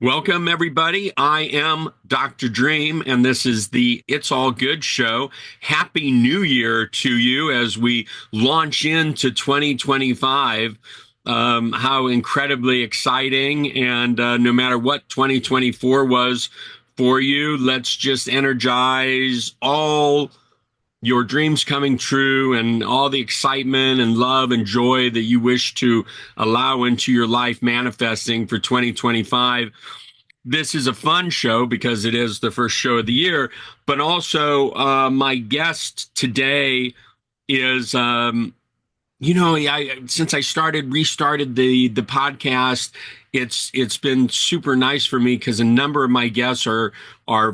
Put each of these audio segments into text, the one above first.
Welcome, everybody. I am Dr. Dream, and this is the It's All Good show. Happy New Year to you as we launch into 2025. How incredibly exciting. And no matter what 2024 was for you, let's just energize all your dreams coming true and all the excitement and love and joy that you wish to allow into your life manifesting for 2025. This is a fun show because it is the first show of the year, but also my guest today is since I restarted the podcast, it's been super nice for me because a number of my guests are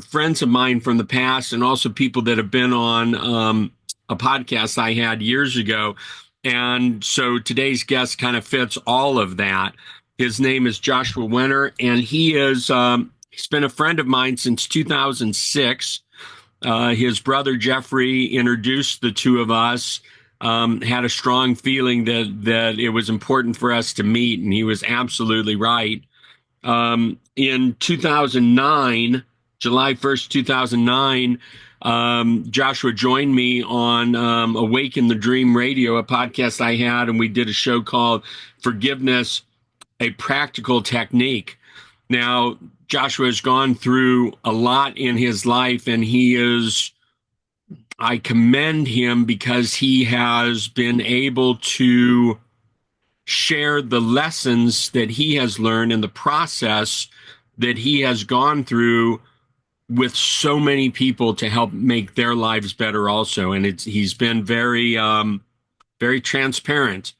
friends of mine from the past and also people that have been on a podcast I had years ago. And so today's guest kind of fits all of that. His name is Joshua Wenner, and he's been a friend of mine since 2006. His brother Jeffrey introduced the two of us. Had a strong feeling that it was important for us to meet, and he was absolutely right. In 2009, July 1st, 2009, Joshua joined me on Awaken the Dream Radio, a podcast I had, and we did a show called Forgiveness, a Practical Technique. Now, Joshua has gone through a lot in his life, and I commend him because he has been able to share the lessons that he has learned in the process that he has gone through with so many people to help make their lives better also. And he's been very transparent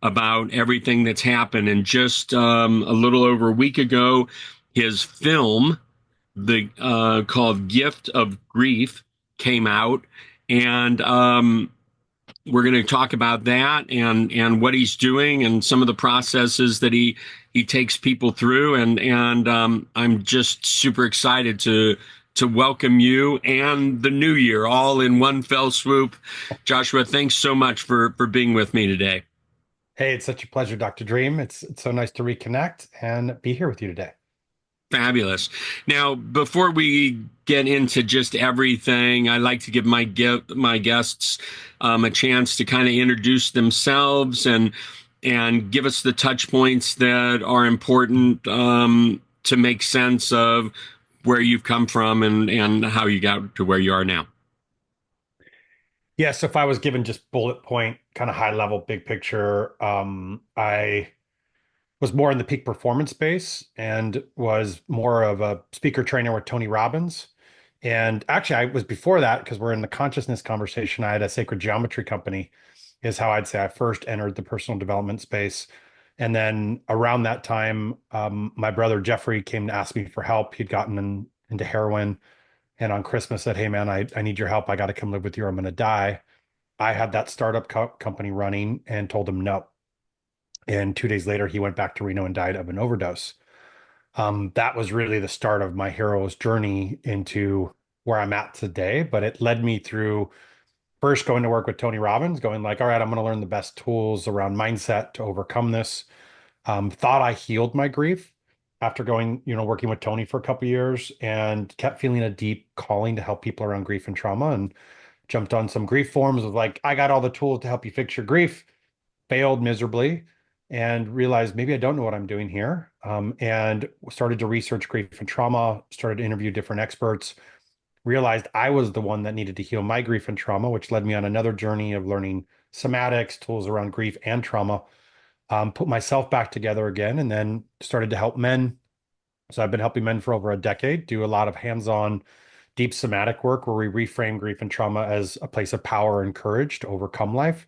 about everything that's happened. And just a little over a week ago, his film, called Gift of Grief, came out, and we're going to talk about that and what he's doing and some of the processes that he takes people through. And I'm just super excited to welcome you and the new year all in one fell swoop. Joshua, thanks so much for being with me today. Hey, it's such a pleasure, Dr. Dream. It's so nice to reconnect and be here with you today. Fabulous. Now, before we get into just everything, I like to give my guests a chance to kind of introduce themselves and give us the touch points that are important to make sense of where you've come from and how you got to where you are now. Yes, if I was given just bullet point, kind of high level, big picture, I was more in the peak performance space and was more of a speaker trainer with Tony Robbins. And actually, I was before that because we're in the consciousness conversation. I had a sacred geometry company, is how I'd say I first entered the personal development space. And then around that time, my brother Jeffrey came to ask me for help. He'd gotten into heroin, and on Christmas said, "Hey man, I need your help. I got to come live with you or I'm going to die." I had that startup company running and told him no. And 2 days later, he went back to Reno and died of an overdose. That was really the start of my hero's journey into where I'm at today. But it led me through first going to work with Tony Robbins, going like, all right, I'm going to learn the best tools around mindset to overcome this. Thought I healed my grief after going, working with Tony for a couple of years, and kept feeling a deep calling to help people around grief and trauma, and jumped on some grief forums of like, I got all the tools to help you fix your grief, failed miserably, and realized maybe I don't know what I'm doing here. And started to research grief and trauma, started to interview different experts, realized I was the one that needed to heal my grief and trauma, which led me on another journey of learning somatics, tools around grief and trauma, put myself back together again, and then started to help men. So I've been helping men for over a decade, do a lot of hands-on deep somatic work where we reframe grief and trauma as a place of power and courage to overcome life,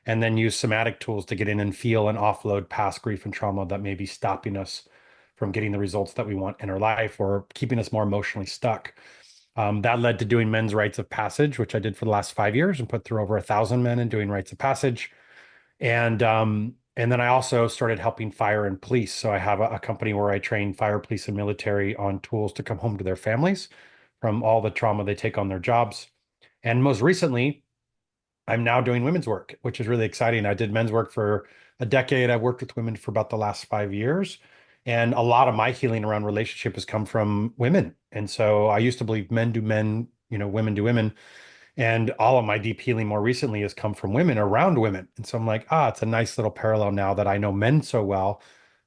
and then use somatic tools to get in and feel and offload past grief and trauma that may be stopping us from getting the results that we want in our life or keeping us more emotionally stuck. That led to doing men's rites of passage, which I did for the last 5 years and put through over 1,000 men in doing rites of passage. And then I also started helping fire and police. So I have a company where I train fire, police, and military on tools to come home to their families from all the trauma they take on their jobs. And most recently, I'm now doing women's work, which is really exciting. I did men's work for a decade. I've worked with women for about the last 5 years. And a lot of my healing around relationship has come from women. And so I used to believe men do men, women do women. And all of my deep healing more recently has come from women around women. And so I'm like, it's a nice little parallel now that I know men so well.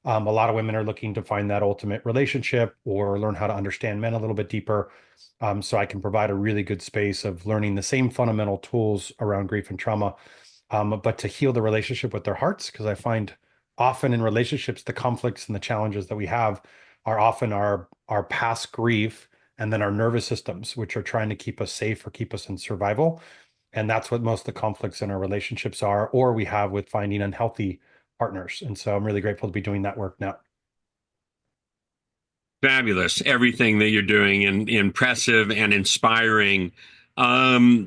A lot of women are looking to find that ultimate relationship or learn how to understand men a little bit deeper. So I can provide a really good space of learning the same fundamental tools around grief and trauma, but to heal the relationship with their hearts. Because I find often in relationships, the conflicts and the challenges that we have are often our past grief and then our nervous systems, which are trying to keep us safe or keep us in survival. And that's what most of the conflicts in our relationships are, or we have with finding unhealthy partners. And so I'm really grateful to be doing that work now. Fabulous. Everything that you're doing and impressive and inspiring.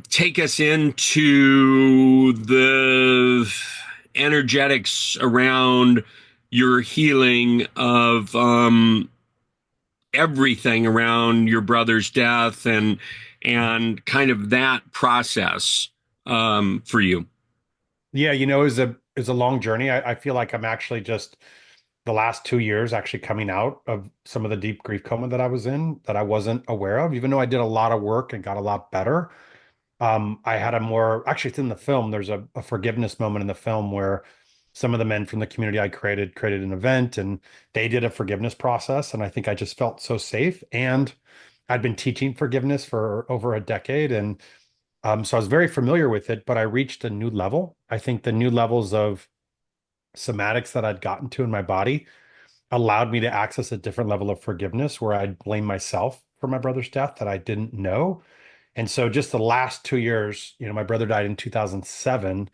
Take us into the energetics around your healing of everything around your brother's death and kind of that process for you. Yeah, it's a long journey. I feel like I'm actually just the last 2 years actually coming out of some of the deep grief coma that I was in that I wasn't aware of, even though I did a lot of work and got a lot better. I had a more, actually, it's in the film. There's a forgiveness moment in the film where some of the men from the community I created an event and they did a forgiveness process. And I think I just felt so safe. And I'd been teaching forgiveness for over a decade. And so I was very familiar with it, but I reached a new level. I think the new levels of somatics that I'd gotten to in my body allowed me to access a different level of forgiveness where I'd blame myself for my brother's death that I didn't know. And so just the last 2 years, my brother died in 2007.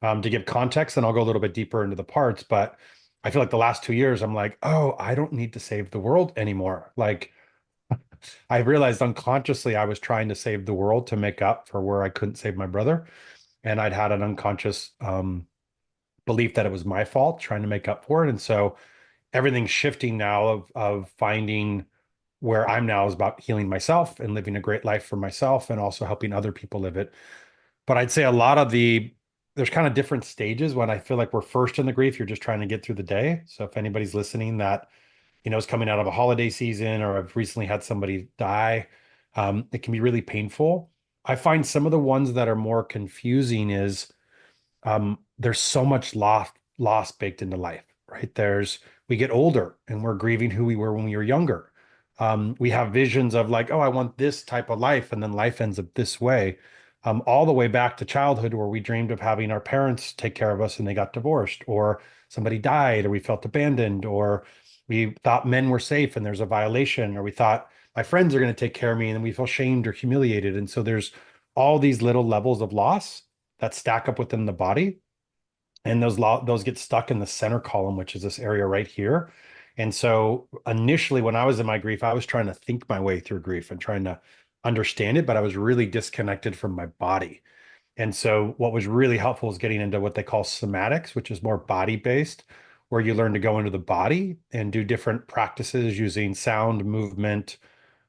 To give context, and I'll go a little bit deeper into the parts, but I feel like the last 2 years, I'm like, oh, I don't need to save the world anymore. Like I realized unconsciously I was trying to save the world to make up for where I couldn't save my brother. And I'd had an unconscious belief that it was my fault, trying to make up for it. And so everything's shifting now of finding where I'm now is about healing myself and living a great life for myself and also helping other people live it. But I'd say a lot of there's kind of different stages when I feel like we're first in the grief, you're just trying to get through the day. So if anybody's listening that, is coming out of a holiday season or I've recently had somebody die, it can be really painful. I find some of the ones that are more confusing is there's so much loss baked into life, right? We get older and we're grieving who we were when we were younger. We have visions of like, oh, I want this type of life, and then life ends up this way. All the way back to childhood where we dreamed of having our parents take care of us and they got divorced, or somebody died, or we felt abandoned, or we thought men were safe and there's a violation, or we thought my friends are going to take care of me and then we feel shamed or humiliated. And so there's all these little levels of loss that stack up within the body. And those get stuck in the center column, which is this area right here. And so initially, when I was in my grief, I was trying to think my way through grief and trying to understand it, but I was really disconnected from my body. And so what was really helpful is getting into what they call somatics, which is more body based, where you learn to go into the body and do different practices using sound, movement,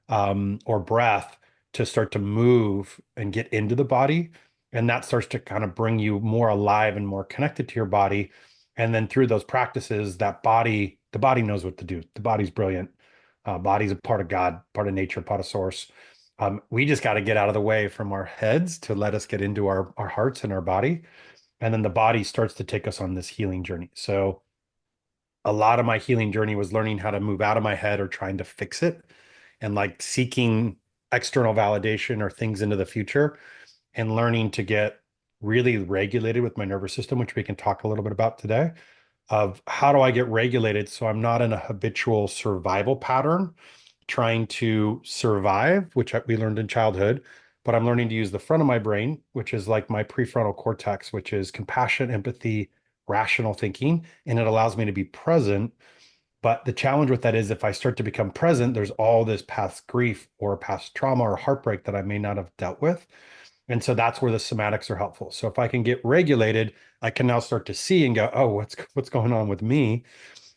or breath to start to move and get into the body. And that starts to kind of bring you more alive and more connected to your body. And then through those practices, the body knows what to do. The body's brilliant. Body's a part of God, part of nature, part of source. We just got to get out of the way from our heads to let us get into our hearts and our body. And then the body starts to take us on this healing journey. So a lot of my healing journey was learning how to move out of my head or trying to fix it and like seeking external validation or things into the future and learning to get really regulated with my nervous system, which we can talk a little bit about today, of how do I get regulated so I'm not in a habitual survival pattern trying to survive, which we learned in childhood, but I'm learning to use the front of my brain, which is like my prefrontal cortex, which is compassion, empathy, rational thinking, and it allows me to be present But the challenge with that is if I start to become present, there's all this past grief or past trauma or heartbreak that I may not have dealt with. And so that's where the somatics are helpful. So if I can get regulated, I can now start to see and go, oh, what's going on with me?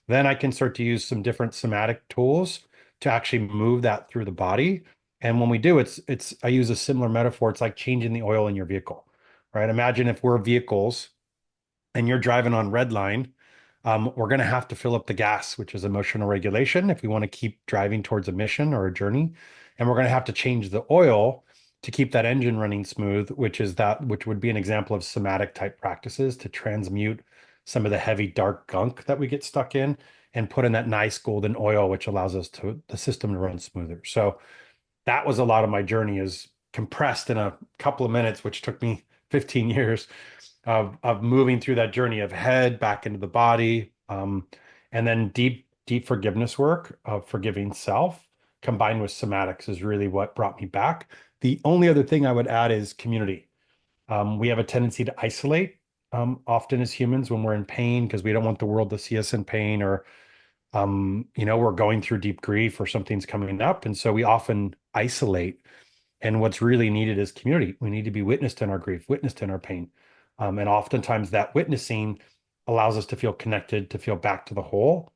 Then I can start to use some different somatic tools to actually move that through the body. And when we do, it's I use a similar metaphor. It's like changing the oil in your vehicle, right? Imagine if we're vehicles and you're driving on red line, we're going to have to fill up the gas, which is emotional regulation, if we want to keep driving towards a mission or a journey. And we're going to have to change the oil to keep that engine running smooth, which would be an example of somatic type practices to transmute some of the heavy, dark gunk that we get stuck in and put in that nice golden oil, which allows us to the system to run smoother. So that was a lot of my journey is compressed in a couple of minutes, which took me 15 years of moving through that journey of head back into the body, and then deep forgiveness work of forgiving self combined with somatics is really what brought me back. The only other thing I would add is community. We have a tendency to isolate often as humans when we're in pain because we don't want the world to see us in pain or we're going through deep grief or something's coming up. And so we often isolate. And what's really needed is community. We need to be witnessed in our grief, witnessed in our pain. And oftentimes that witnessing allows us to feel connected, to feel back to the whole,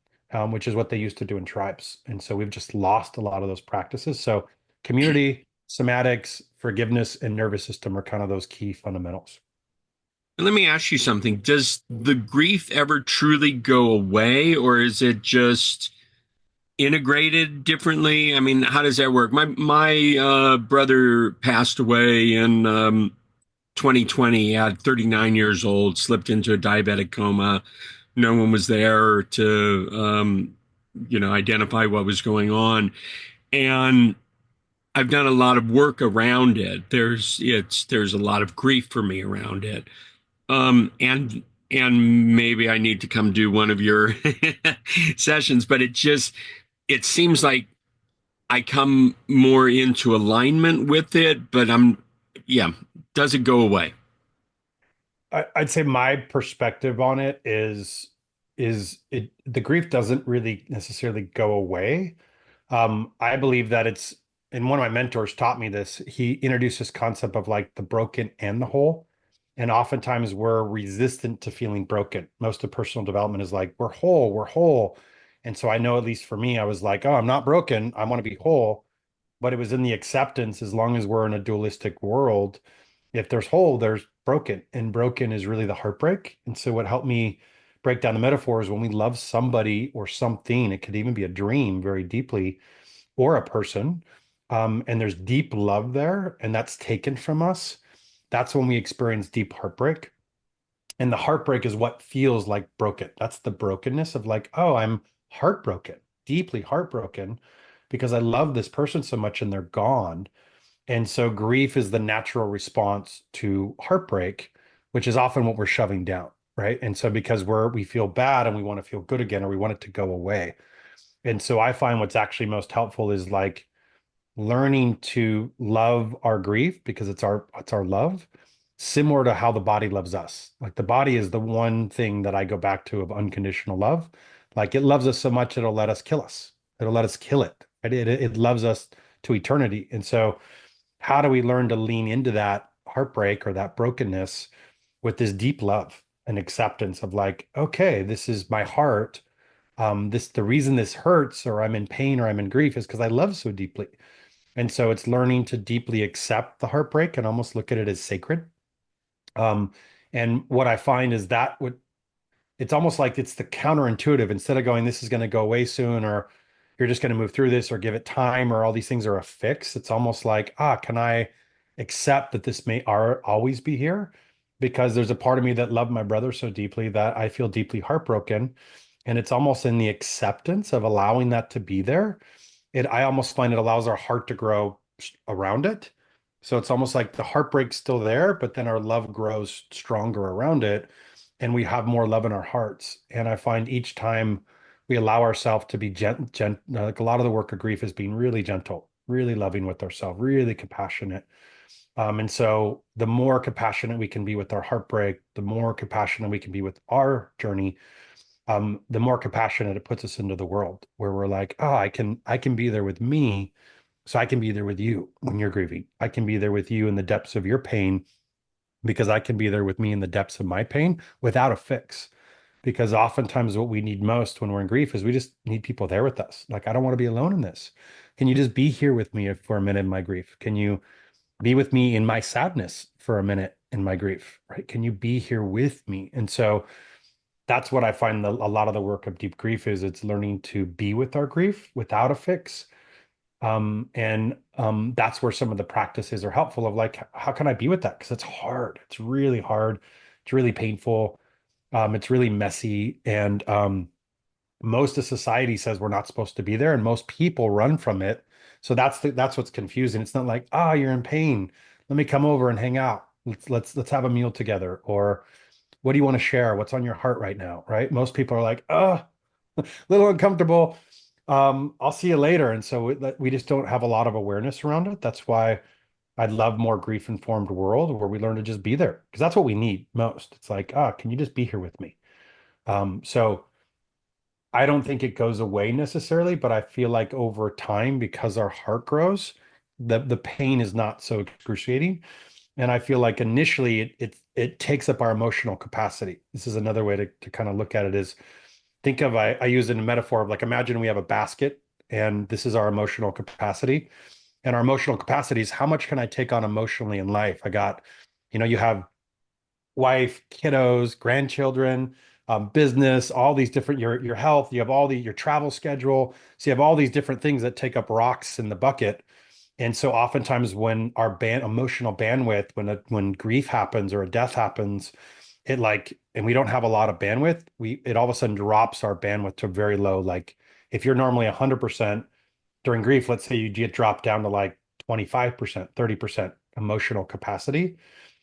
which is what they used to do in tribes. And so we've just lost a lot of those practices. So community, somatics, forgiveness, and nervous system are kind of those key fundamentals. Let me ask you something. Does the grief ever truly go away, or is it just integrated differently? I mean, how does that work? My brother passed away in 2020 at 39 years old, slipped into a diabetic coma. No one was there to identify what was going on. And I've done a lot of work around it. There's a lot of grief for me around it. And maybe I need to come do one of your sessions, but it seems like I come more into alignment with it, but yeah, does it go away? I'd say my perspective on it is it the grief doesn't really necessarily go away. I believe that and one of my mentors taught me this. He introduced this concept of like the broken and the whole. And oftentimes we're resistant to feeling broken. Most of personal development is like, we're whole, we're whole. And so I know, at least for me, I was like, oh, I'm not broken. I want to be whole. But it was in the acceptance, as long as we're in a dualistic world, if there's whole, there's broken. And broken is really the heartbreak. And so what helped me break down the metaphor is when we love somebody or something, it could even be a dream very deeply or a person, and there's deep love there, and that's taken from us. That's when we experience deep heartbreak. And the heartbreak is what feels like broken. That's the brokenness of like, oh, I'm heartbroken, deeply heartbroken because I love this person so much and they're gone. And so grief is the natural response to heartbreak, which is often what we're shoving down, right? And so because we feel bad and we want to feel good again or we want it to go away. And so I find what's actually most helpful is like learning to love our grief because it's our love, similar to how the body loves us. Like the body is the one thing that I go back to of unconditional love. Like it loves us so much it'll let us kill us. It'll let us kill it. It loves us to eternity. And so how do we learn to lean into that heartbreak or that brokenness with this deep love and acceptance of like, okay, this is my heart. The reason this hurts or I'm in pain or I'm in grief is because I love so deeply. And so it's learning to deeply accept the heartbreak and almost look at it as sacred. Um, and what I find is that it's almost like it's the counterintuitive. Instead of going, this is going to go away soon, or you're just going to move through this, or give it time, or all these things are a fix. It's almost like, can I accept that this may always be here? Because there's a part of me that loved my brother so deeply that I feel deeply heartbroken. And it's almost in the acceptance of allowing that to be there. I almost find it allows our heart to grow around it. So it's almost like the heartbreak's still there, but then our love grows stronger around it and we have more love in our hearts. And I find each time we allow ourselves to be like a lot of the work of grief is being really gentle, really loving with ourselves, really compassionate. And so the more compassionate we can be with our heartbreak, the more compassionate we can be with our journey, the more compassionate it puts us into the world, where we're like, oh, I can be there with me, so I can be there with you when you're grieving. I can be there with you in the depths of your pain because I can be there with me in the depths of my pain without a fix. Because oftentimes what we need most when we're in grief is we just need people there with us. Like, I don't want to be alone in this. Can you just be here with me for a minute in my grief? Can you be with me in my sadness for a minute in my grief? Right? Can you be here with me? And so that's what I find a lot of the work of deep grief is, it's learning to be with our grief without a fix. And that's where some of the practices are helpful of like, how can I be with that? Because it's hard. It's really hard. It's really painful. It's really messy. And most of society says we're not supposed to be there, and most people run from it. So that's what's confusing. It's not like, ah, you're in pain. Let me come over and hang out. Let's have a meal together. Or what do you want to share? What's on your heart right now? Right? Most people are like, oh, a little uncomfortable. I'll see you later. And so we just don't have a lot of awareness around it. That's why I'd love more grief-informed world where we learn to just be there, because that's what we need most. It's like, ah, can you just be here with me? So I don't think it goes away necessarily, but I feel like over time, because our heart grows, the pain is not so excruciating. And I feel like initially it takes up our emotional capacity. This is another way to kind of look at it is, think of, I use it in a metaphor of like, imagine we have a basket and this is our emotional capacity. And our emotional capacity is how much can I take on emotionally in life? I got, you have wife, kiddos, grandchildren, business, all these different, your health, you have your travel schedule. So you have all these different things that take up rocks in the bucket. And so oftentimes when our emotional bandwidth, when grief happens or a death happens, it like, and we don't have a lot of bandwidth, it all of a sudden drops our bandwidth to very low. Like if you're normally 100% during grief, let's say you get dropped down to like 25%, 30% emotional capacity.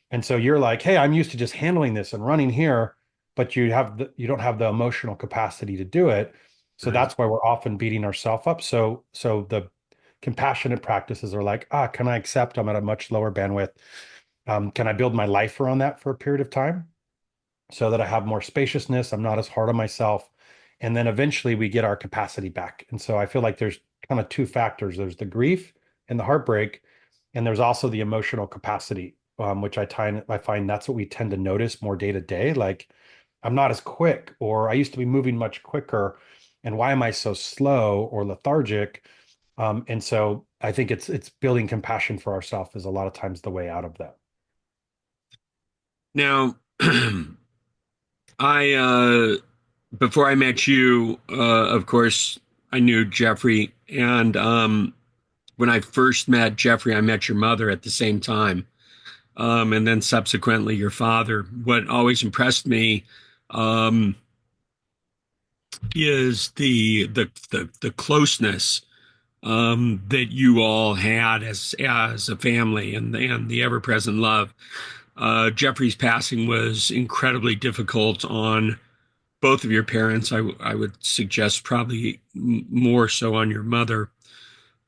And so you're like, hey, I'm used to just handling this and running here, but you don't have the emotional capacity to do it. So Right. that's why we're often beating ourselves up. So the compassionate practices are like, ah, can I accept I'm at a much lower bandwidth? Can I build my life around that for a period of time so that I have more spaciousness? I'm not as hard on myself. And then eventually we get our capacity back. And so I feel like there's kind of two factors. There's the grief and the heartbreak, and there's also the emotional capacity, which I find that's what we tend to notice more day to day. Like, I'm not as quick, or I used to be moving much quicker, and why am I so slow or lethargic? And so I think it's building compassion for ourselves is a lot of times the way out of that. Now, I before I met you, of course, I knew Jeffrey, and when I first met Jeffrey, I met your mother at the same time, and then subsequently your father. What always impressed me um, is the closeness that you all had as a family, and the ever present love. Jeffrey's passing was incredibly difficult on both of your parents. I would suggest probably more so on your mother.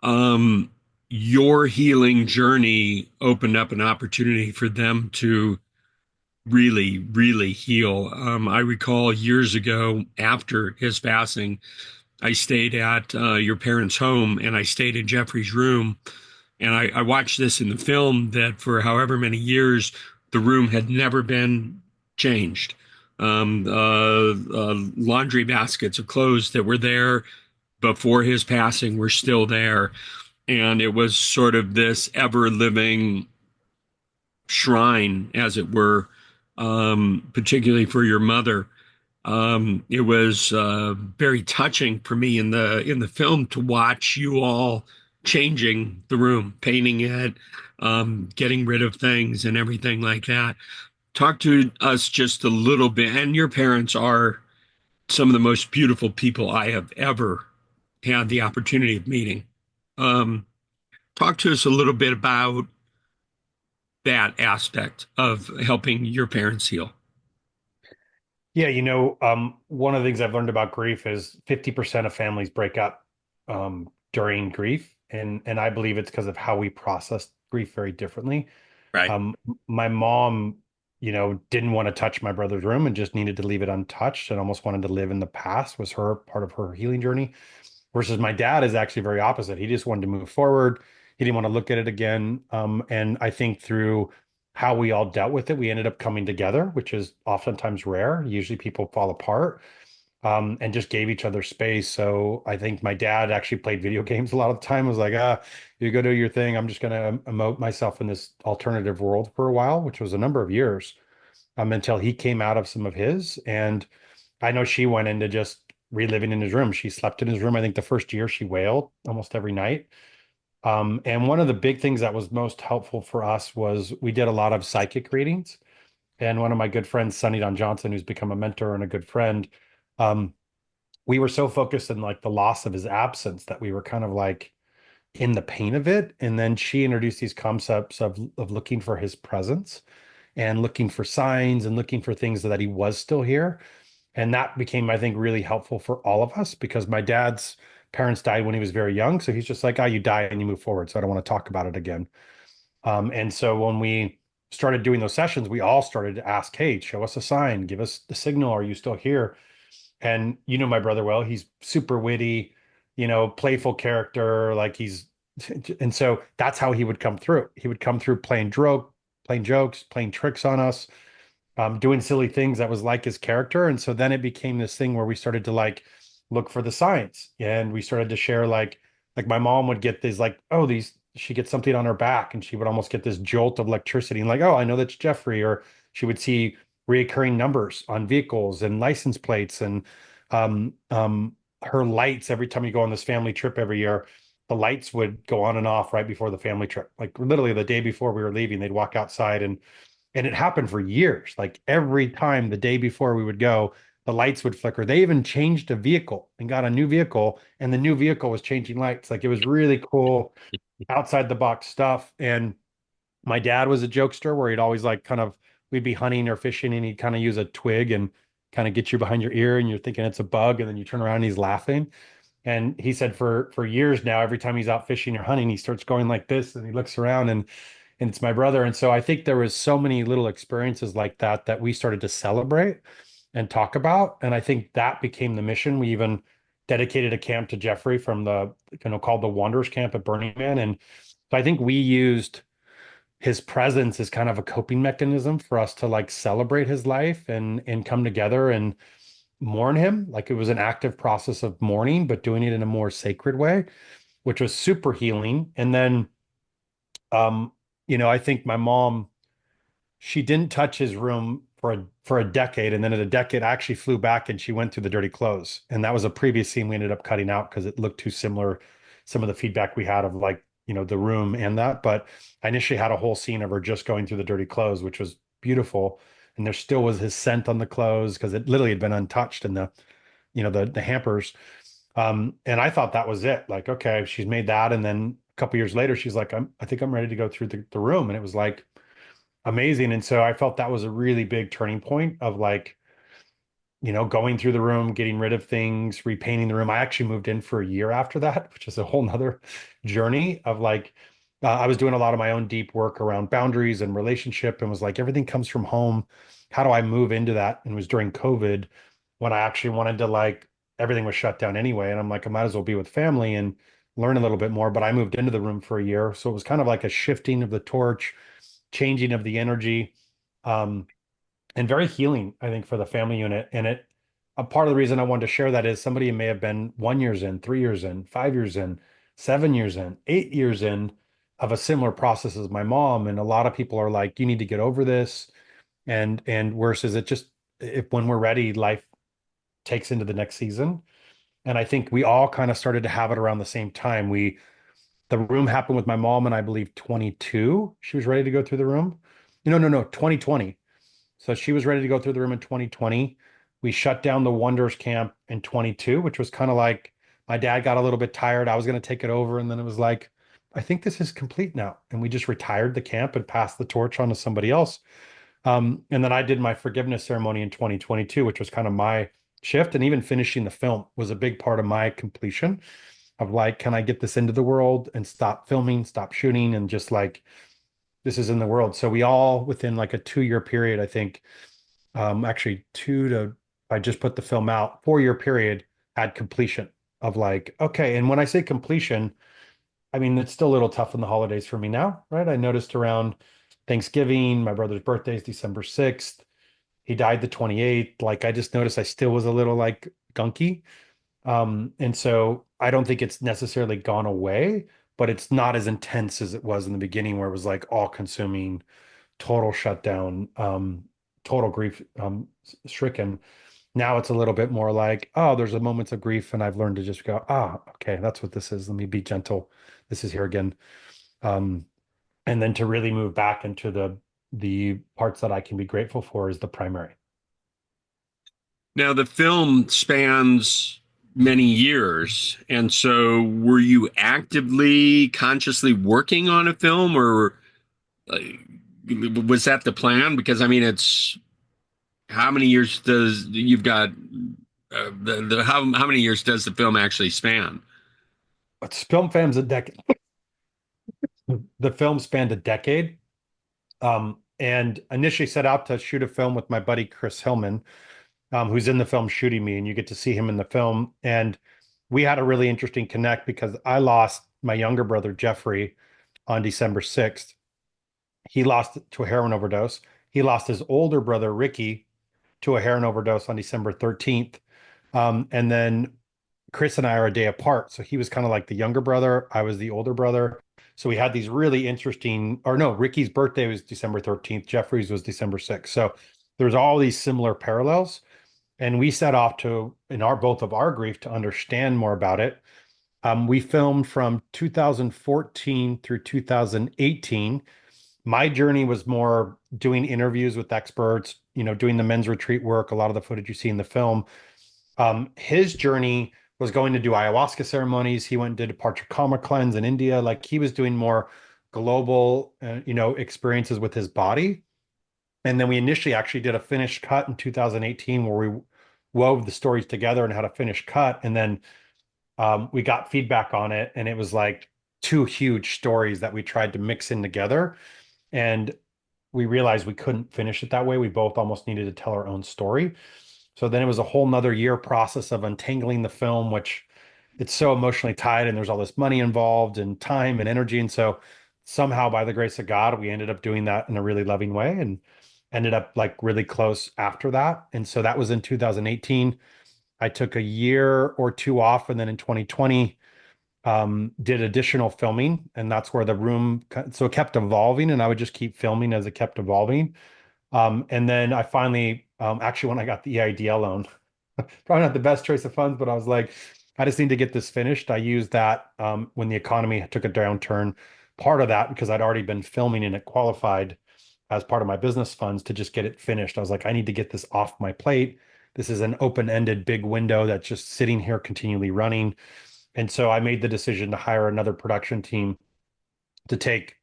Um, your healing journey opened up an opportunity for them to really heal. I recall years ago after his passing, I stayed at your parents' home and I stayed in Jeffrey's room. And I watched this in the film that for however many years, the room had never been changed. Laundry baskets of clothes that were there before his passing were still there. And it was sort of this ever living shrine, as it were, particularly for your mother. It was very touching for me in the film to watch you all changing the room, painting it, getting rid of things and everything like that. Talk to us just a little bit. And your parents are some of the most beautiful people I have ever had the opportunity of meeting. Um, Talk to us a little bit about that aspect of helping your parents heal. Yeah, one of the things I've learned about grief is 50% of families break up during grief, and I believe it's because of how we process grief very differently. Right. Um, my mom didn't want to touch my brother's room and just needed to leave it untouched and almost wanted to live in the past, was her part of her healing journey. Versus my dad is actually very opposite. He just wanted to move forward. He didn't want to look at it again. And I think through how we all dealt with it, we ended up coming together, which is oftentimes rare. Usually people fall apart, and just gave each other space. So I think my dad actually played video games a lot of the time. Was like, you go do your thing. I'm just going to emote myself in this alternative world for a while, which was a number of years, until he came out of some of his. And I know she went into just reliving in his room. She slept in his room. I think the first year she wailed almost every night. And one of the big things that was most helpful for us was we did a lot of psychic readings. And one of my good friends, Sonny Don Johnson, who's become a mentor and a good friend, um, we were so focused in like the loss of his absence that we were kind of like in the pain of it. And then she introduced these concepts of looking for his presence and looking for signs and looking for things that he was still here. And that became, I think, really helpful for all of us because my dad's parents died when he was very young. So he's just like, you die and you move forward. So I don't want to talk about it again. And so when we started doing those sessions, we all started to ask, hey, show us a sign, give us the signal. Are you still here? And you know my brother well, he's super witty, playful character, like and so that's how he would come through. He would come through playing jokes, playing tricks on us, doing silly things that was like his character. And so then it became this thing where we started to like look for the signs, and we started to share like my mom would get these like, oh, these she gets something on her back and she would almost get this jolt of electricity and like, oh, I know that's Jeffrey. Or she would see reoccurring numbers on vehicles and license plates, and her lights every time you go on this family trip every year, the lights would go on and off right before the family trip. Like literally the day before we were leaving, they'd walk outside, and it happened for years. Like every time the day before we would go, the lights would flicker. They even changed a vehicle and got a new vehicle, and the new vehicle was changing lights. Like it was really cool outside the box stuff. And my dad was a jokester where he'd always like kind of, we'd be hunting or fishing and he'd kind of use a twig and kind of get you behind your ear and you're thinking it's a bug. And then you turn around and he's laughing. And he said for years now, every time he's out fishing or hunting, he starts going like this and he looks around, and it's my brother. And so I think there was so many little experiences like that that we started to celebrate and talk about. And I think that became the mission. We even dedicated a camp to Jeffrey from the, called the Wanderers Camp at Burning Man. And so I think we used his presence as kind of a coping mechanism for us to like celebrate his life and come together and mourn him. Like it was an active process of mourning, but doing it in a more sacred way, which was super healing. And then um, I think my mom, she didn't touch his room for a decade, and then in a decade I actually flew back and she went through the dirty clothes. And that was a previous scene we ended up cutting out because it looked too similar, some of the feedback we had of like, the room and that. But I initially had a whole scene of her just going through the dirty clothes, which was beautiful. And there still was his scent on the clothes because it literally had been untouched in the hampers. And I thought that was it. Like, okay, she's made that. And then a couple years later, she's like, I think I'm ready to go through the room. And it was like amazing. And so I felt that was a really big turning point of like, going through the room, getting rid of things, repainting the room. I actually moved in for a year after that, which is a whole nother journey of like, I was doing a lot of my own deep work around boundaries and relationship and was like, everything comes from home. How do I move into that? And it was during COVID when I actually wanted to like, everything was shut down anyway. And I'm like, I might as well be with family and learn a little bit more. But I moved into the room for a year. So it was kind of like a shifting of the torch, changing of the energy. Um, and very healing, I think, for the family unit. And a part of the reason I wanted to share that is somebody may have been 1 years in, 3 years in, 5 years in, 7 years in, 8 years in of a similar process as my mom. And a lot of people are like, you need to get over this. And worse is it just, if when we're ready, life takes into the next season. And I think we all kind of started to have it around the same time. The room happened with my mom and I believe 22. She was ready to go through the room. No, 2020. So she was ready to go through the room in 2020. We shut down the Wonders Camp in 22, which was kind of like my dad got a little bit tired. I was going to take it over. And then it was like, I think this is complete now. And we just retired the camp and passed the torch on to somebody else. And then I did my forgiveness ceremony in 2022, which was kind of my shift. And even finishing the film was a big part of my completion of like, can I get this into the world and stop filming, stop shooting, and just like this is in the world. So we all, within like a 2 year period, I think, actually two to, I just put the film out, 4 year period had completion of like, okay. And when I say completion, I mean, it's still a little tough in the holidays for me now, right? I noticed around Thanksgiving, my brother's birthday is December 6th. He died the 28th. Like, I just noticed I still was a little like gunky. And so I don't think it's necessarily gone away, but it's not as intense as it was in the beginning, where it was like all consuming, total shutdown, total grief, stricken. Now it's a little bit more like, oh, there's a moments of grief, and I've learned to just go, ah, okay, that's what this is. Let me be gentle. This is here again. Um, and then to really move back into the parts that I can be grateful for is the primary. Now, the film spans many years, and so were you actively, consciously working on a film, or uh, was that the plan? Because I mean, it's how many years does you've got the how many years does the film actually span? But film fans a decade. The film spanned a decade. And initially set out to shoot a film with my buddy Chris Hillman, who's in the film shooting me, and you get to see him in the film. And we had a really interesting connect because I lost my younger brother Jeffrey on December 6th. He lost to a heroin overdose. He lost his older brother Ricky to a heroin overdose on December 13th. And then Chris and I are a day apart. So he was kind of like the younger brother. I was the older brother. So we had these really interesting, or no, Ricky's birthday was December 13th. Jeffrey's was December 6th. So there's all these similar parallels. And we set off to, in our both of our grief, to understand more about it. We filmed from 2014 through 2018. My journey was more doing interviews with experts, doing the men's retreat work, a lot of the footage you see in the film. His journey was going to do ayahuasca ceremonies. He went and did a Pachacama cleanse in India. Like, he was doing more global, experiences with his body. And then we initially actually did a finished cut in 2018 where we wove the stories together and had a finished cut. And then we got feedback on it, and it was like two huge stories that we tried to mix in together. And we realized we couldn't finish it that way. We both almost needed to tell our own story. So then it was a whole nother year process of untangling the film, which it's so emotionally tied, and there's all this money involved and time and energy. And so somehow, by the grace of God, we ended up doing that in a really loving way and ended up like really close after that. And so that was in 2018. I took a year or two off, and then in 2020, did additional filming, and that's where the room, so it kept evolving, and I would just keep filming as it kept evolving. And then I finally, actually, when I got the EIDL loan, probably not the best choice of funds, but I was like, I just need to get this finished. I used that when the economy took a downturn, part of that because I'd already been filming and it qualified as part of my business funds to just get it finished. I was like, I need to get this off my plate. This is an open-ended big window that's just sitting here continually running. And so I made the decision to hire another production team to take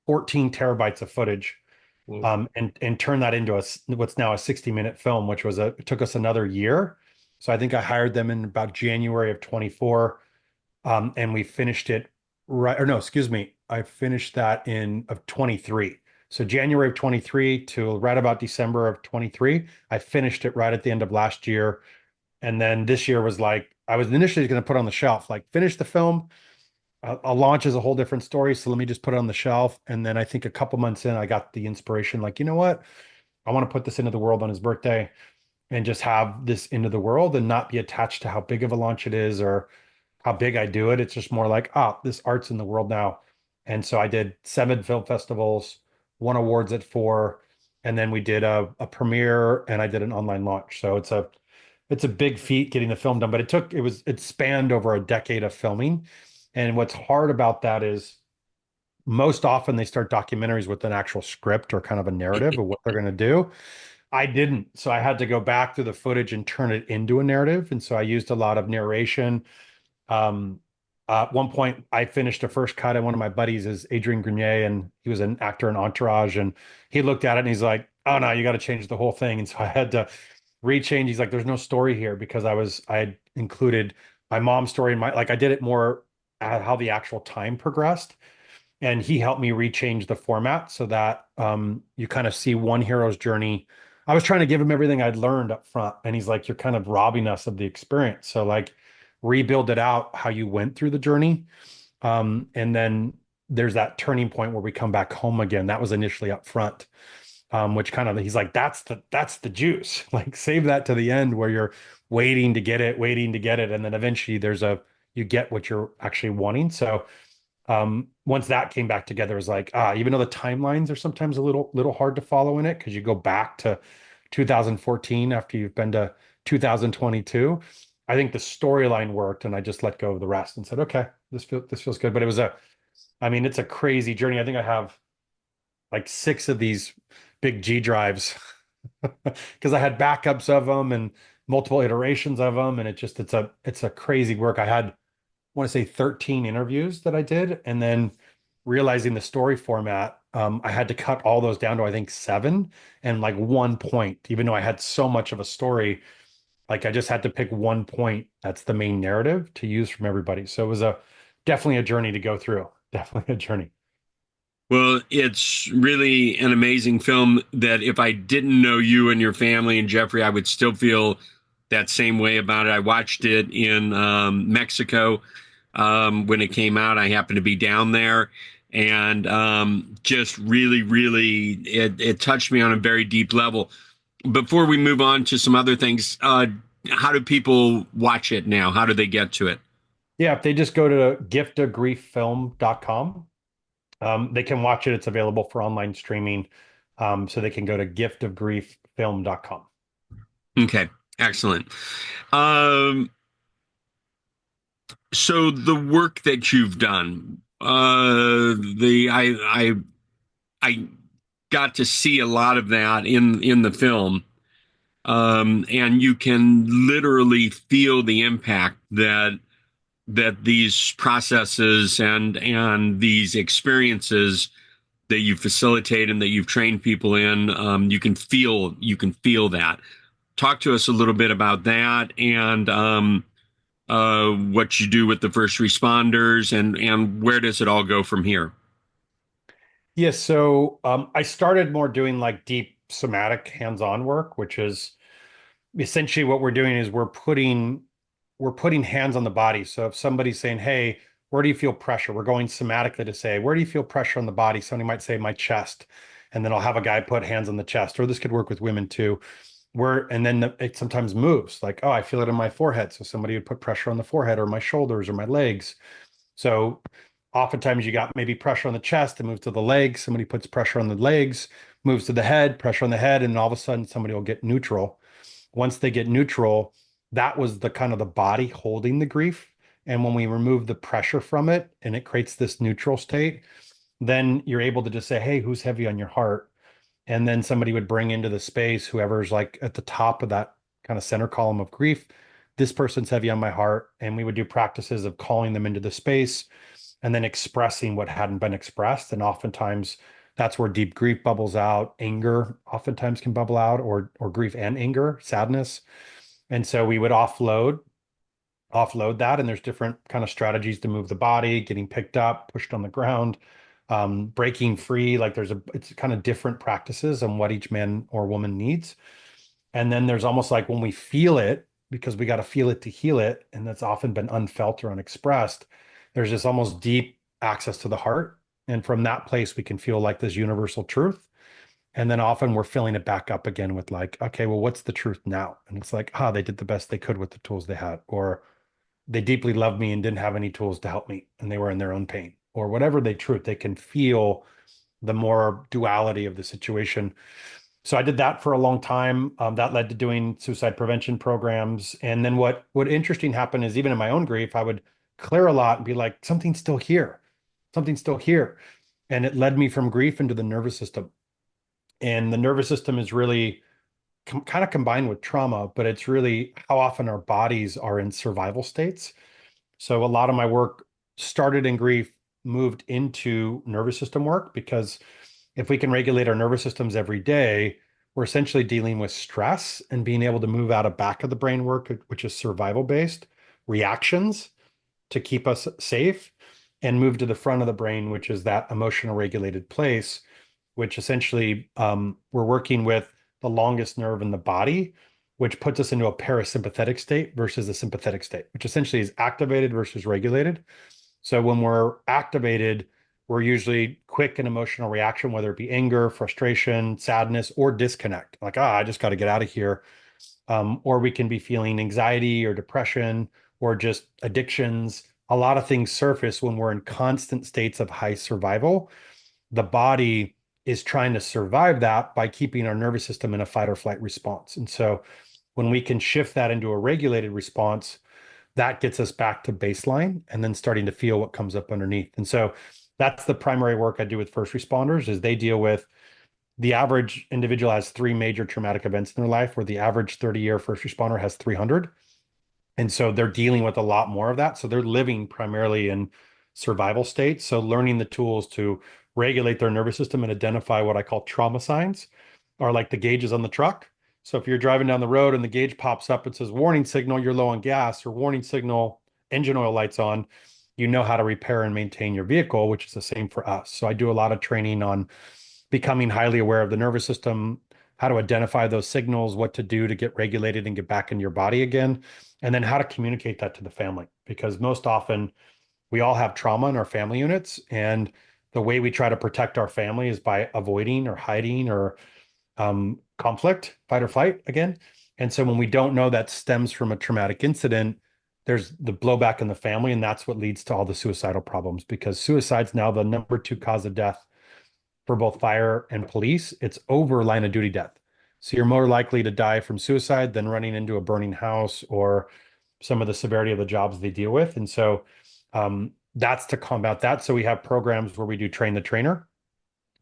14 terabytes of footage, Well, and turn that into what's now a 60-minute film, which it took us another year. So I think I hired them in about January of 24, and we finished it right, or no, excuse me, I finished that in of 23. So January of 23 to right about December of 23, I finished it right at the end of last year. And then this year was like, I was initially going to put on the shelf, like finish the film. A launch is a whole different story. So let me just put it on the shelf. And then I think a couple months in, I got the inspiration, like, you know what? I want to put this into the world on his birthday and just have this into the world and not be attached to how big of a launch it is or how big I do it. It's just more like, this art's in the world now. And so I did 7 film festivals, won awards at 4, and then we did a premiere and I did an online launch. So it's a big feat getting the film done, but it spanned over a decade of filming. And what's hard about that is most often they start documentaries with an actual script or kind of a narrative of what they're going to do. I didn't. So I had to go back through the footage and turn it into a narrative. And so I used a lot of narration. um, at one point, I finished a first cut, and one of my buddies is Adrian Grenier, and he was an actor in Entourage. And he looked at it and he's like, "Oh no, you got to change the whole thing." And so I had to rechange. He's like, "There's no story here," because I had included my mom's story and my, like, I did it more at how the actual time progressed. And he helped me rechange the format so that you kind of see one hero's journey. I was trying to give him everything I'd learned up front, and he's like, "You're kind of robbing us of the experience." So like, rebuild it out how you went through the journey, and then there's that turning point where we come back home again. That was initially up front, which kind of he's like, that's the juice. Like save that to the end where you're waiting to get it, and then eventually you get what you're actually wanting. So once that came back together, it was like, even though the timelines are sometimes a little hard to follow in it because you go back to 2014 after you've been to 2022. I think the storyline worked, and I just let go of the rest and said, okay, this feels good. But I mean, it's a crazy journey. I think I have like six of these big G drives because I had backups of them and multiple iterations of them, and it's a crazy work. I want to say 13 interviews that I did, and then realizing the story format, I had to cut all those down to I think seven and like 1 point, even though I had so much of a story, like I just had to pick 1 point that's the main narrative to use from everybody. So it was a definitely a journey to go through. Definitely a journey. Well, it's really an amazing film that if I didn't know you and your family and Jeffrey, I would still feel that same way about it. I watched it in Mexico when it came out. I happened to be down there, and just really, really, it touched me on a very deep level. Before we move on to some other things, how do people watch it now? How do they get to it? Yeah, if they just go to giftofgrieffilm.com, they can watch it. It's available for online streaming. So they can go to giftofgrieffilm.com. Okay, excellent. Um, So the work that you've done, the I got to see a lot of that in the film, and you can literally feel the impact that these processes and these experiences that you facilitate and that you've trained people in, you can feel that. Talk to us a little bit about that and what you do with the first responders, and where does it all go from here? Yes, so I started more doing like deep somatic hands-on work, which is essentially what we're doing is we're putting hands on the body. So if somebody's saying, "Hey, where do you feel pressure?" We're going somatically to say, "Where do you feel pressure on the body?" Somebody might say, "My chest," and then I'll have a guy put hands on the chest. Or this could work with women too. And then it sometimes moves, like, "Oh, I feel it in my forehead." So somebody would put pressure on the forehead or my shoulders or my legs. So oftentimes you got maybe pressure on the chest and moves to the legs. Somebody puts pressure on the legs, moves to the head, pressure on the head, and all of a sudden somebody will get neutral. Once they get neutral, that was the kind of the body holding the grief. And when we remove the pressure from it and it creates this neutral state, then you're able to just say, "Hey, who's heavy on your heart?" And then somebody would bring into the space whoever's like at the top of that kind of center column of grief. This person's heavy on my heart. And we would do practices of calling them into the space and then expressing what hadn't been expressed. And oftentimes that's where deep grief bubbles out. Anger oftentimes can bubble out, or grief and anger, sadness. And so we would offload that. And there's different kind of strategies to move the body, getting picked up, pushed on the ground, breaking free. Like it's kind of different practices on what each man or woman needs. And then there's almost like when we feel it, because we got to feel it to heal it, and that's often been unfelt or unexpressed, there's this almost deep access to the heart. And from that place, we can feel like this universal truth. And then often we're filling it back up again with like, okay, well, what's the truth now? And it's like, they did the best they could with the tools they had, or they deeply loved me and didn't have any tools to help me, and they were in their own pain, or whatever they truth, they can feel the more duality of the situation. So I did that for a long time. That led to doing suicide prevention programs. And then what interesting happened is even in my own grief, I would clear a lot and be like, something's still here, something's still here. And it led me from grief into the nervous system. And the nervous system is really kind of combined with trauma, but it's really how often our bodies are in survival states. So a lot of my work started in grief, moved into nervous system work, because if we can regulate our nervous systems every day, we're essentially dealing with stress and being able to move out of back of the brain work, which is survival based reactions to keep us safe, and move to the front of the brain, which is that emotional regulated place, which essentially we're working with the longest nerve in the body, which puts us into a parasympathetic state versus a sympathetic state, which essentially is activated versus regulated. So when we're activated, we're usually quick in emotional reaction, whether it be anger, frustration, sadness, or disconnect. Like, I just got to get out of here. Or we can be feeling anxiety or depression or just addictions. A lot of things surface when we're in constant states of high survival. The body is trying to survive that by keeping our nervous system in a fight or flight response. And so when we can shift that into a regulated response, that gets us back to baseline and then starting to feel what comes up underneath. And so that's the primary work I do with first responders is they deal with the average individual has three major traumatic events in their life, where the average 30-year first responder has 300. And so they're dealing with a lot more of that. So they're living primarily in survival states. So learning the tools to regulate their nervous system and identify what I call trauma signs are like the gauges on the truck. So if you're driving down the road and the gauge pops up and says warning signal, you're low on gas, or warning signal, engine oil lights on, you know how to repair and maintain your vehicle, which is the same for us. So I do a lot of training on becoming highly aware of the nervous system, how to identify those signals, what to do to get regulated and get back in your body again, and then how to communicate that to the family. Because most often we all have trauma in our family units, and the way we try to protect our family is by avoiding or hiding or conflict, fight or flight again. And so when we don't know that stems from a traumatic incident, there's the blowback in the family, and that's what leads to all the suicidal problems because suicide's now the number two cause of death for both fire and police. It's over line of duty death. So you're more likely to die from suicide than running into a burning house or some of the severity of the jobs they deal with. And so that's to combat that. So we have programs where we do train the trainer,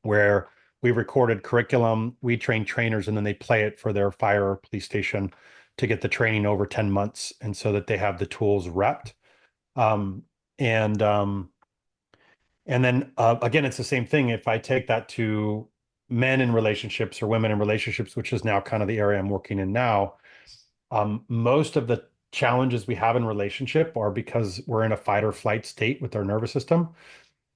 where we recorded curriculum, we train trainers, and then they play it for their fire or police station to get the training over 10 months and so that they have the tools repped. Um, and and then again, it's the same thing. If I take that to men in relationships or women in relationships, which is now kind of the area I'm working in now, most of the challenges we have in relationship are because we're in a fight or flight state with our nervous system,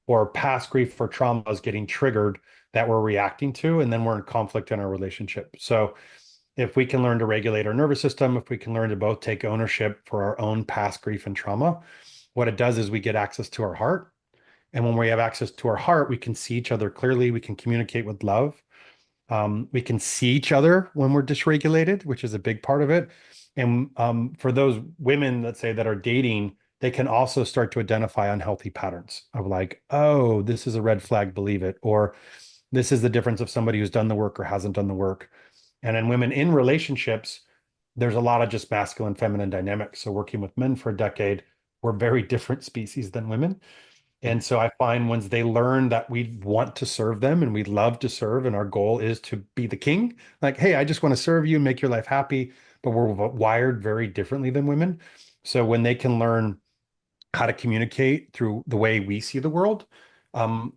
or past grief or trauma is getting triggered that we're reacting to, and then we're in conflict in our relationship. So if we can learn to regulate our nervous system, if we can learn to both take ownership for our own past grief and trauma, what it does is we get access to our heart. And when we have access to our heart, we can see each other clearly. We can communicate with love. We can see each other when we're dysregulated, which is a big part of it. And for those women, let's say, that are dating, they can also start to identify unhealthy patterns of like, oh, this is a red flag, believe it. Or this is the difference of somebody who's done the work or hasn't done the work. And in women in relationships, there's a lot of just masculine, feminine dynamics. So working with men for a decade, we're very different species than women. And so I find once they learn that we want to serve them and we love to serve, and our goal is to be the king, like, hey, I just want to serve you, make your life happy, but we're wired very differently than women. So when they can learn how to communicate through the way we see the world,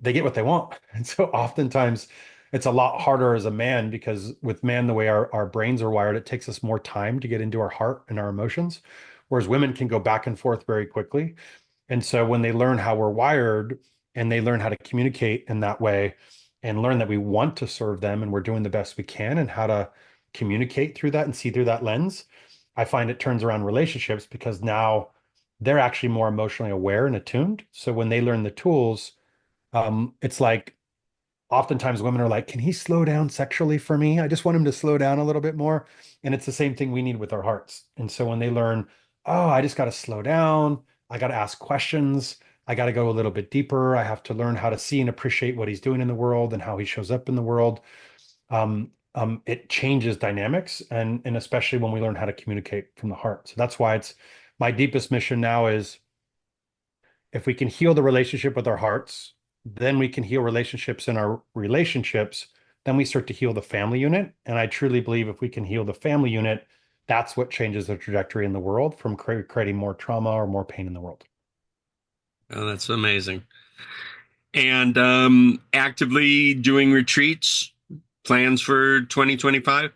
they get what they want. And so oftentimes it's a lot harder as a man because with men, the way our brains are wired, it takes us more time to get into our heart and our emotions, whereas women can go back and forth very quickly. And so when they learn how we're wired and they learn how to communicate in that way and learn that we want to serve them and we're doing the best we can and how to communicate through that and see through that lens, I find it turns around relationships because now they're actually more emotionally aware and attuned. So when they learn the tools, it's like oftentimes women are like, can he slow down sexually for me? I just want him to slow down a little bit more. And it's the same thing we need with our hearts. And so when they learn, oh, I just got to slow down, I got to ask questions, I got to go a little bit deeper, I have to learn how to see and appreciate what he's doing in the world and how he shows up in the world. It changes dynamics and especially when we learn how to communicate from the heart. So that's why it's my deepest mission now is if we can heal the relationship with our hearts, then we can heal relationships in our relationships. Then we start to heal the family unit. And I truly believe if we can heal the family unit, that's what changes the trajectory in the world from creating more trauma or more pain in the world. Oh, that's amazing. And actively doing retreats, plans for 2025?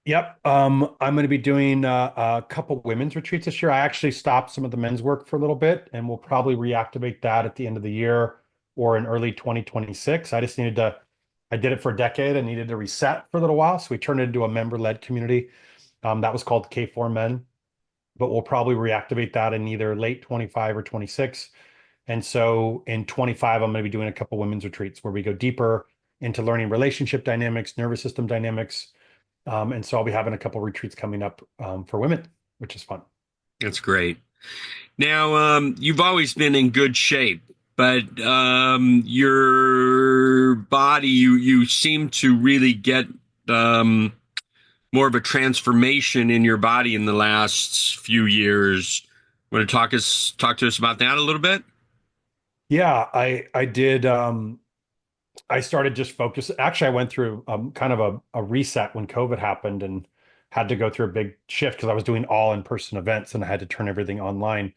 Yep. I'm going to be doing a couple women's retreats this year. I actually stopped some of the men's work for a little bit, and we'll probably reactivate that at the end of the year or in early 2026. I did it for a decade and needed to reset for a little while. So we turned it into a member-led community. That was called K4 Men, but we'll probably reactivate that in either late 25 or 26. And so in 25, I'm going to be doing a couple women's retreats where we go deeper into learning relationship dynamics, nervous system dynamics, and so I'll be having a couple retreats coming up for women, which is fun. That's great. Now, you've always been in good shape, but your body, you seem to really get um, more of a transformation in your body in the last few years. Want to talk to us about that a little bit? Yeah, I did. I started just focus. Actually, I went through kind of a reset when COVID happened and had to go through a big shift because I was doing all in-person events and I had to turn everything online.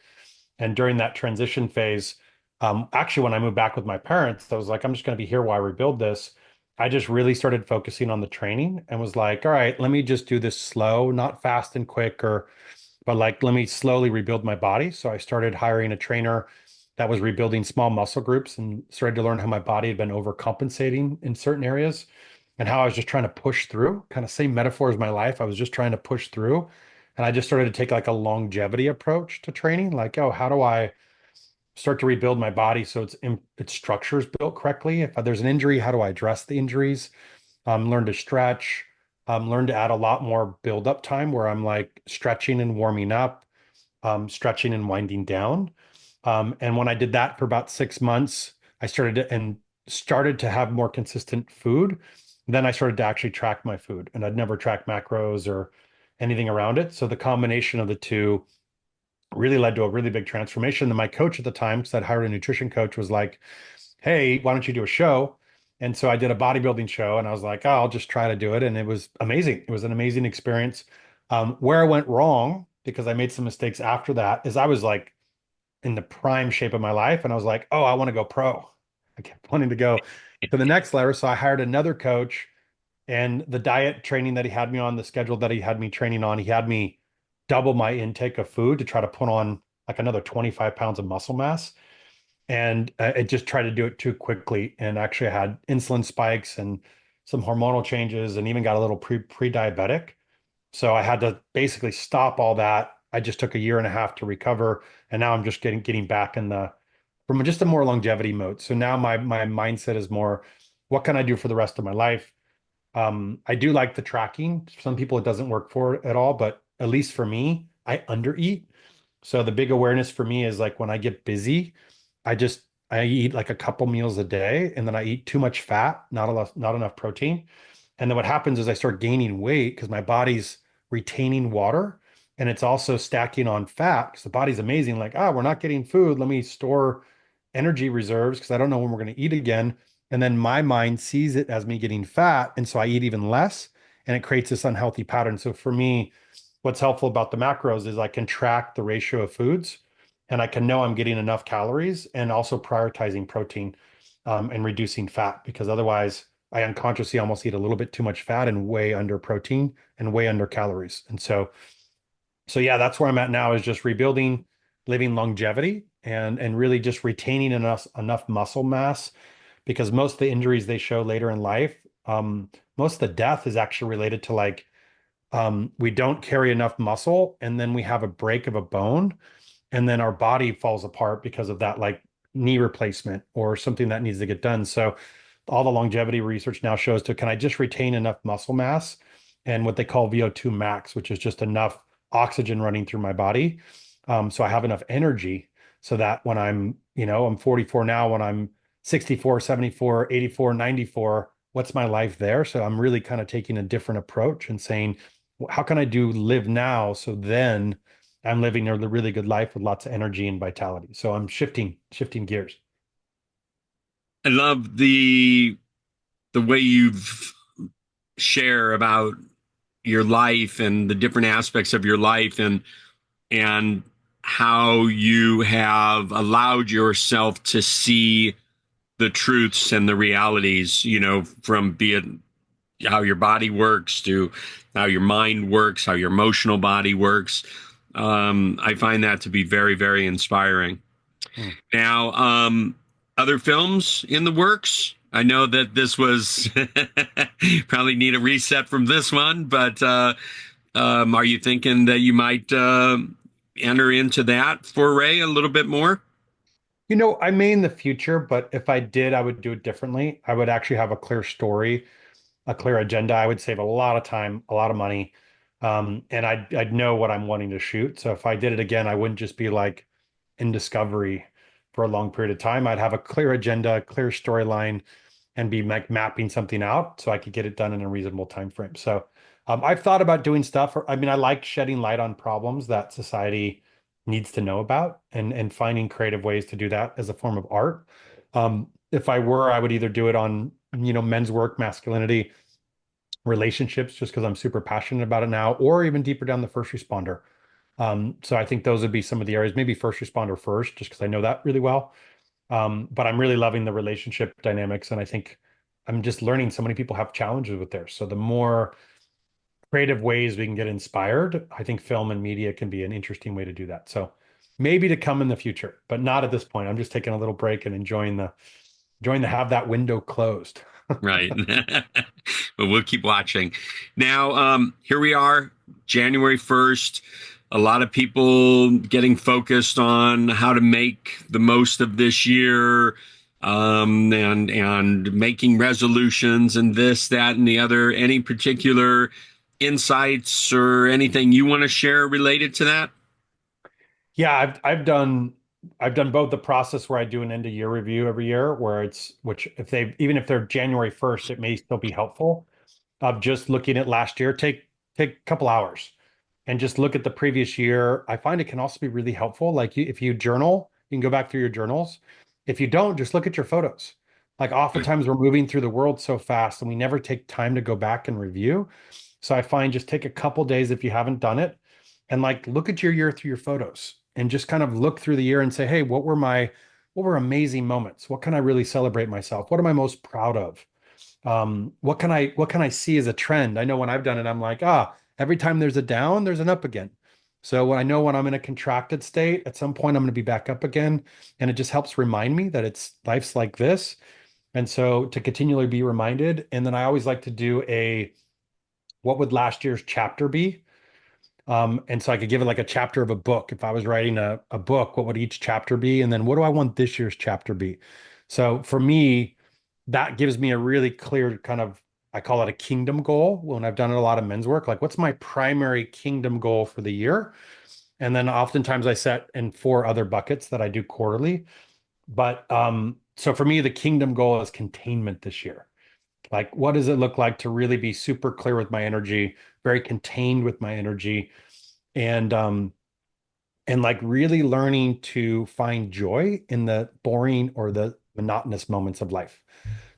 And during that transition phase, actually, when I moved back with my parents, I was like, I'm just going to be here while I rebuild this. I just really started focusing on the training and was like, all right, let me just do this slow, not fast and quick, but like, let me slowly rebuild my body. So I started hiring a trainer that was rebuilding small muscle groups and started to learn how my body had been overcompensating in certain areas and how I was just trying to push through, kind of same metaphor as my life. I was just trying to push through. And I just started to take like a longevity approach to training, like, oh, how do I start to rebuild my body so its structure is built correctly? If there's an injury, how do I address the injuries? Learn to stretch, learn to add a lot more build up time where I'm like stretching and warming up, stretching and winding down. And when I did that for about 6 months, started to have more consistent food. Then I started to actually track my food, and I'd never tracked macros or anything around it. So the combination of the two really led to a really big transformation. And my coach at the time, because I'd hired a nutrition coach, was like, hey, why don't you do a show? And so I did a bodybuilding show and I was like, oh, I'll just try to do it. And it was amazing. It was an amazing experience. Where I went wrong, because I made some mistakes after that, is I was like in the prime shape of my life. And I was like, oh, I want to go pro. I kept wanting to go to the next level. So I hired another coach and the diet training that he had me on, the schedule that he had me training on, he had me double my intake of food to try to put on like another 25 pounds of muscle mass. And it just tried to do it too quickly. And actually, I had insulin spikes and some hormonal changes and even got a little pre-diabetic. So I had to basically stop all that. I just took a year and a half to recover. And now I'm just getting back in the from just a more longevity mode. So now my mindset is more, what can I do for the rest of my life? I do like the tracking. Some people it doesn't work for at all, but at least for me, I undereat. So the big awareness for me is like when I get busy, I eat like a couple meals a day and then I eat too much fat, not enough protein. And then what happens is I start gaining weight because my body's retaining water and it's also stacking on fat because the body's amazing. Like, we're not getting food. Let me store energy reserves because I don't know when we're going to eat again. And then my mind sees it as me getting fat. And so I eat even less and it creates this unhealthy pattern. So for me, what's helpful about the macros is I can track the ratio of foods and I can know I'm getting enough calories and also prioritizing protein and reducing fat because otherwise I unconsciously almost eat a little bit too much fat and way under protein and way under calories. And so yeah, that's where I'm at now is just rebuilding, living longevity and really just retaining enough muscle mass because most of the injuries they show later in life, most of the death is actually related to like we don't carry enough muscle and then we have a break of a bone and then our body falls apart because of that like knee replacement or something that needs to get done. So all the longevity research now shows to can I just retain enough muscle mass and what they call VO2 max, which is just enough oxygen running through my body. So I have enough energy so that when I'm 44 now, when I'm 64, 74, 84, 94, what's my life there? So I'm really kind of taking a different approach and saying, how can I do live now? So then I'm living a really good life with lots of energy and vitality. So I'm shifting gears. I love the way you've share about your life and the different aspects of your life and how you have allowed yourself to see the truths and the realities, from be it how your body works to how your mind works, how your emotional body works. I find that to be very, very inspiring. Hmm. Now, other films in the works. I know that this was probably need a reset from this one, but are you thinking that you might enter into that foray a little bit more? I may in the future, but if I did, I would do it differently. I would actually have a clear story, a clear agenda. I would save a lot of time, a lot of money, and I'd know what I'm wanting to shoot. So if I did it again, I wouldn't just be like in discovery for a long period of time. I'd have a clear agenda, a clear storyline, and be like mapping something out so I could get it done in a reasonable time frame. So I've thought about doing stuff. I mean, I like shedding light on problems that society needs to know about and finding creative ways to do that as a form of art. If I were, I would either do it on, men's work, masculinity, relationships, just because I'm super passionate about it now, or even deeper down the first responder. So I think those would be some of the areas, maybe first responder first, just because I know that really well. But I'm really loving the relationship dynamics, and I think I'm just learning so many people have challenges with theirs. So the more creative ways we can get inspired, I think film and media can be an interesting way to do that. So maybe to come in the future, but not at this point. I'm just taking a little break and enjoying the have that window closed. Right. But we'll keep watching. Now, here we are, January 1st. A lot of people getting focused on how to make the most of this year, and making resolutions and this, that, and the other. Any particular insights or anything you want to share related to that? Yeah, I've done both the process where I do an end of year review every year, where it's which if they even if they're January 1st, it may still be helpful of just looking at last year. Take a couple hours and just look at the previous year. I find it can also be really helpful. Like if you journal, you can go back through your journals. If you don't, just look at your photos. Like oftentimes we're moving through the world so fast and we never take time to go back and review. So I find just take a couple days if you haven't done it and like look at your year through your photos and just kind of look through the year and say, hey, what were amazing moments? What can I really celebrate myself? What am I most proud of? What can I see as a trend? I know when I've done it, I'm like, every time there's a down, there's an up again. So when I know when I'm in a contracted state, at some point I'm going to be back up again. And it just helps remind me that it's life's like this. And so to continually be reminded. And then I always like to do what would last year's chapter be? And so I could give it like a chapter of a book. If I was writing a book, what would each chapter be? And then what do I want this year's chapter be? So for me, that gives me a really clear kind of, I call it a kingdom goal when I've done a lot of men's work. Like, what's my primary kingdom goal for the year? And then oftentimes I set in four other buckets that I do quarterly. But so for me, the kingdom goal is containment this year. Like, what does it look like to really be super clear with my energy, very contained with my energy, and like really learning to find joy in the boring or the monotonous moments of life.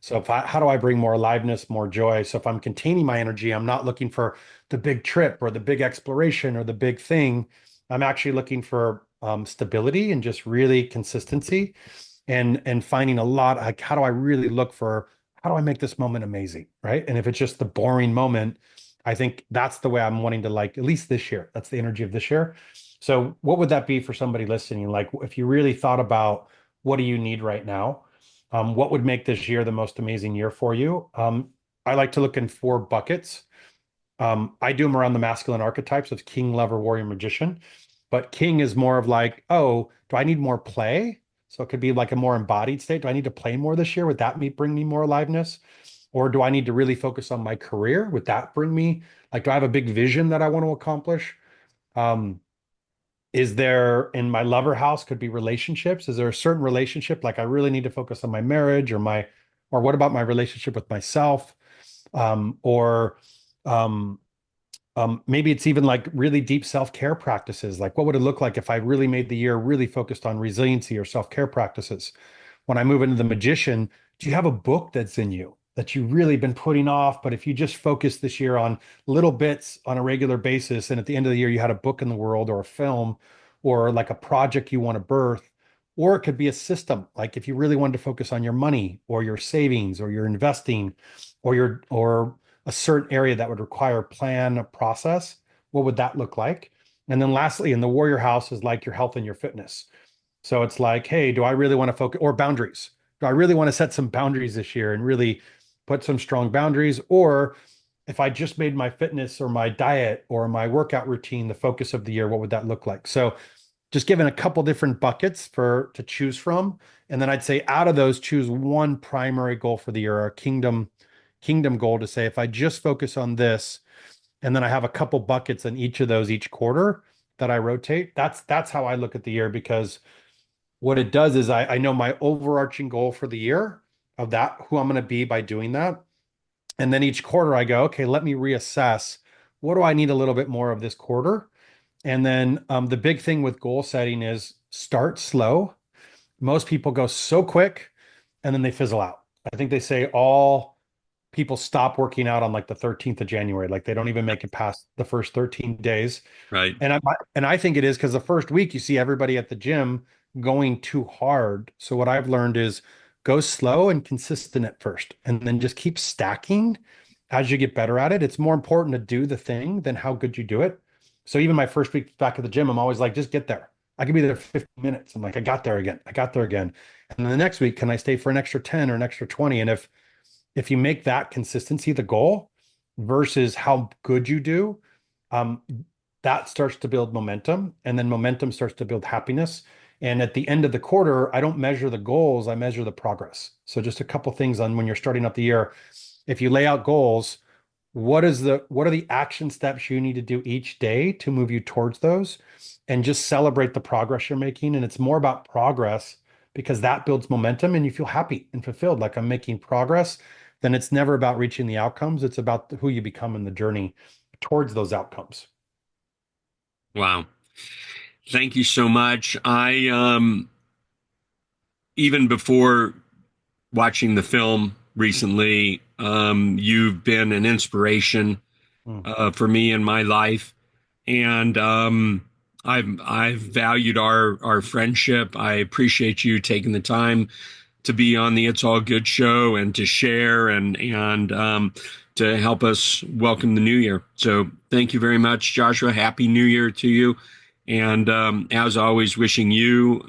So how do I bring more aliveness, more joy? So if I'm containing my energy, I'm not looking for the big trip or the big exploration or the big thing. I'm actually looking for stability and just really consistency and finding a lot like how do I really look for how do I make this moment amazing, right? And if it's just the boring moment, I think that's the way I'm wanting to like at least this year. That's the energy of this year. So what would that be for somebody listening? Like if you really thought about what do you need right now? What would make this year the most amazing year for you? I like to look in four buckets. I do them around the masculine archetypes of king, lover, warrior, magician. But king is more of like, oh, do I need more play? So it could be like a more embodied state. Do I need to play more this year? Would that bring me more aliveness? Or do I need to really focus on my career? Would that bring me like, do I have a big vision that I want to accomplish? Um, is there in my lover house could be relationships? Is there a certain relationship like I really need to focus on my marriage or what about my relationship with myself? Or um, maybe it's even like really deep self-care practices. Like, what would it look like if I really made the year really focused on resiliency or self-care practices? When I move into the magician, do you have a book that's in you that you've really been putting off? But if you just focus this year on little bits on a regular basis, and at the end of the year, you had a book in the world or a film or like a project you want to birth, or it could be a system. Like if you really wanted to focus on your money or your savings or your investing or a certain area that would require a plan, a process, what would that look like? And then lastly, in the warrior house is like your health and your fitness. So it's like, hey, do I really want to focus, or boundaries? Do I really want to set some boundaries this year and really put some strong boundaries? Or if I just made my fitness or my diet or my workout routine the focus of the year, what would that look like? So just given a couple different buckets for to choose from. And then I'd say out of those, choose one primary goal for the year, or a kingdom goal to say, if I just focus on this, and then I have a couple buckets in each of those each quarter that I rotate. That's how I look at the year, because what it does is I know my overarching goal for the year of that, who I'm going to be by doing that. And then each quarter I go, okay, let me reassess. What do I need a little bit more of this quarter? And then the big thing with goal setting is start slow. Most people go so quick and then they fizzle out. I think they say all people stop working out on like the 13th of January. Like they don't even make it past the first 13 days. Right. And I think it is because the first week you see everybody at the gym going too hard. So what I've learned is go slow and consistent at first, and then just keep stacking as you get better at it. It's more important to do the thing than how good you do it. So even my first week back at the gym, I'm always like, just get there. I could be there 15 minutes. I'm like, I got there again. I got there again. And then the next week, can I stay for an extra 10 or an extra 20? And if you make that consistency the goal versus how good you do, um, that starts to build momentum, and then momentum starts to build happiness. And at the end of the quarter, I don't measure the goals, I measure the progress. So just a couple things on when you're starting up the year. If you lay out goals, what are the action steps you need to do each day to move you towards those, and just celebrate the progress you're making. And it's more about progress because that builds momentum and you feel happy and fulfilled, like I'm making progress. Then it's never about reaching the outcomes, it's about who you become in the journey towards those outcomes. Wow. Thank you so much. I even before watching the film recently, you've been an inspiration Mm. for me in my life, and I've valued our friendship. I appreciate you taking the time to be on the It's All Good show and to share and to help us welcome the new year. So thank you very much, Joshua. Happy New Year to you, and as always, wishing you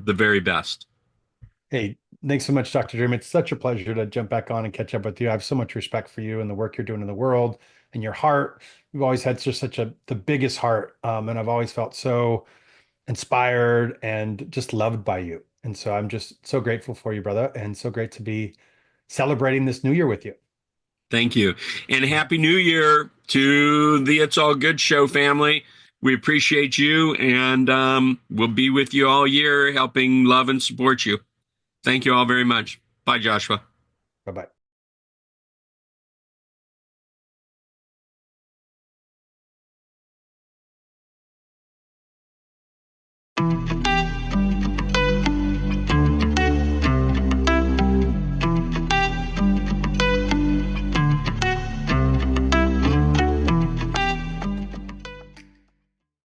the very best. Hey, thanks so much, Dr. Dream. It's such a pleasure to jump back on and catch up with you. I have so much respect for you and the work you're doing in the world and your heart. You've always had just such the biggest heart. And I've always felt so inspired and just loved by you. And so I'm just so grateful for you, brother, and so great to be celebrating this new year with you. Thank you. And Happy New Year to the It's All Good show family. We appreciate you, and we'll be with you all year, helping love and support you. Thank you all very much. Bye, Joshua. Bye-bye.